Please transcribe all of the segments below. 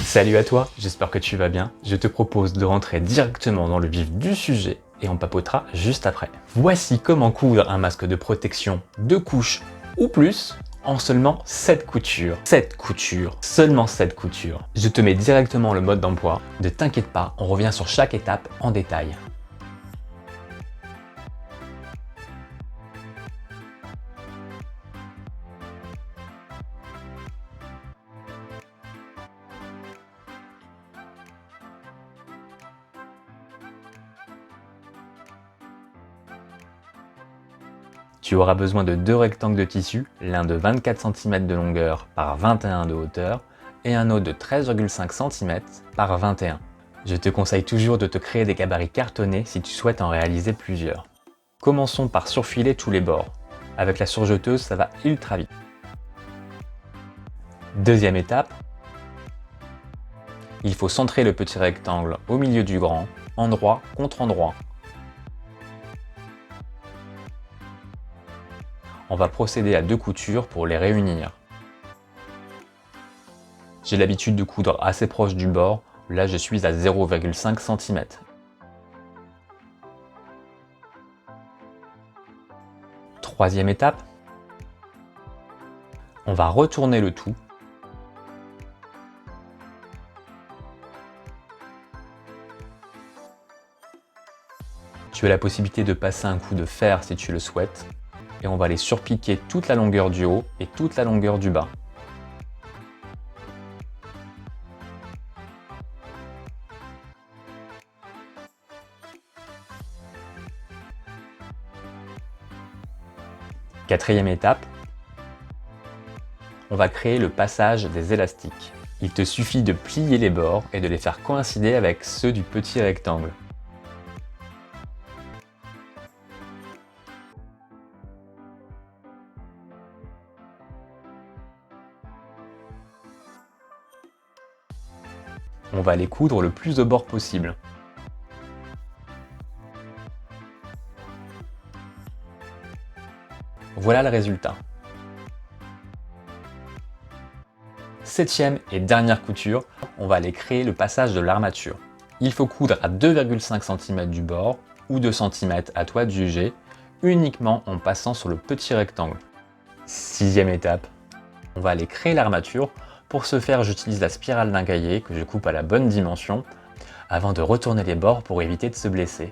Salut à toi, j'espère que tu vas bien. Je te propose de rentrer directement dans le vif du sujet et on papotera juste après. Voici comment coudre un masque de protection 2 couches ou plus en seulement 7 coutures. 7 coutures, seulement 7 coutures. Je te mets directement le mode d'emploi. Ne t'inquiète pas, on revient sur chaque étape en détail. Tu auras besoin de 2 rectangles de tissu, l'un de 24 cm de longueur par 21 de hauteur et un autre de 13,5 cm par 21. Je te conseille toujours de te créer des gabarits cartonnés si tu souhaites en réaliser plusieurs. Commençons par surfiler tous les bords. Avec la surjeteuse, ça va ultra vite. Deuxième étape, il faut centrer le petit rectangle au milieu du grand, endroit contre endroit. On va procéder à 2 coutures pour les réunir. J'ai l'habitude de coudre assez proche du bord, là je suis à 0,5 cm. Troisième étape, on va retourner le tout. Tu as la possibilité de passer un coup de fer si tu le souhaites. Et on va les surpiquer toute la longueur du haut et toute la longueur du bas. Quatrième étape, on va créer le passage des élastiques. Il te suffit de plier les bords et de les faire coïncider avec ceux du petit rectangle. On va les coudre le plus au bord possible. Voilà le résultat. Septième et dernière couture, on va aller créer le passage de l'armature. Il faut coudre à 2,5 cm du bord ou 2 cm à toi de juger, uniquement en passant sur le petit rectangle. Sixième étape, on va aller créer l'armature. Pour ce faire, j'utilise la spirale d'un cahier que je coupe à la bonne dimension avant de retourner les bords pour éviter de se blesser.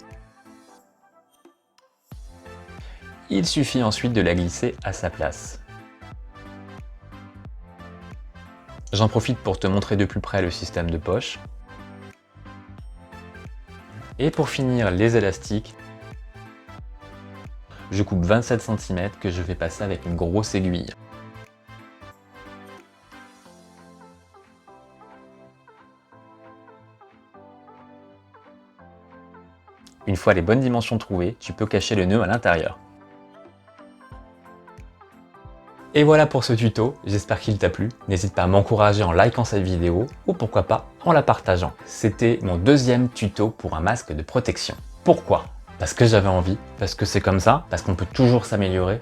Il suffit ensuite de la glisser à sa place. J'en profite pour te montrer de plus près le système de poche. Et pour finir les élastiques, je coupe 27 cm que je vais passer avec une grosse aiguille. Une fois les bonnes dimensions trouvées, tu peux cacher le nœud à l'intérieur. Et voilà pour ce tuto, j'espère qu'il t'a plu. N'hésite pas à m'encourager en likant cette vidéo ou pourquoi pas en la partageant. C'était mon deuxième tuto pour un masque de protection. Pourquoi? Parce que j'avais envie, parce que c'est comme ça, parce qu'on peut toujours s'améliorer.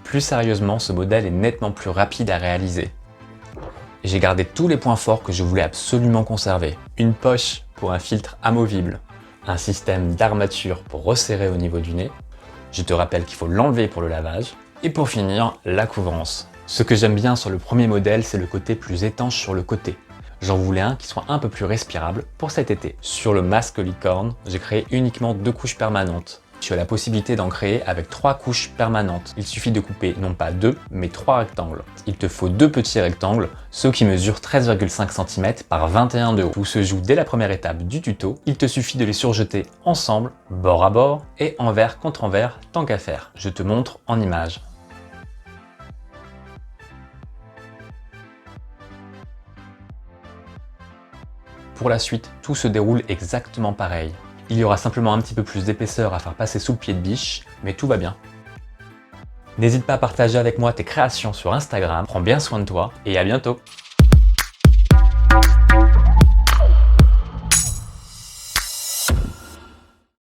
Plus sérieusement, ce modèle est nettement plus rapide à réaliser. J'ai gardé tous les points forts que je voulais absolument conserver. Une poche pour un filtre amovible, un système d'armature pour resserrer au niveau du nez. Je te rappelle qu'il faut l'enlever pour le lavage. Et pour finir, la couvrance. Ce que j'aime bien sur le premier modèle, c'est le côté plus étanche sur le côté. J'en voulais un qui soit un peu plus respirable pour cet été. Sur le masque licorne, j'ai créé uniquement 2 couches permanentes. Tu as la possibilité d'en créer avec 3 couches permanentes. Il suffit de couper non pas 2, mais 3 rectangles. Il te faut 2 petits rectangles, ceux qui mesurent 13,5 cm par 21 de haut. Tout se joue dès la première étape du tuto. Il te suffit de les surjeter ensemble, bord à bord, et envers contre envers, tant qu'à faire. Je te montre en image. Pour la suite, tout se déroule exactement pareil. Il y aura simplement un petit peu plus d'épaisseur à faire passer sous le pied de biche, mais tout va bien. N'hésite pas à partager avec moi tes créations sur Instagram, prends bien soin de toi et à bientôt!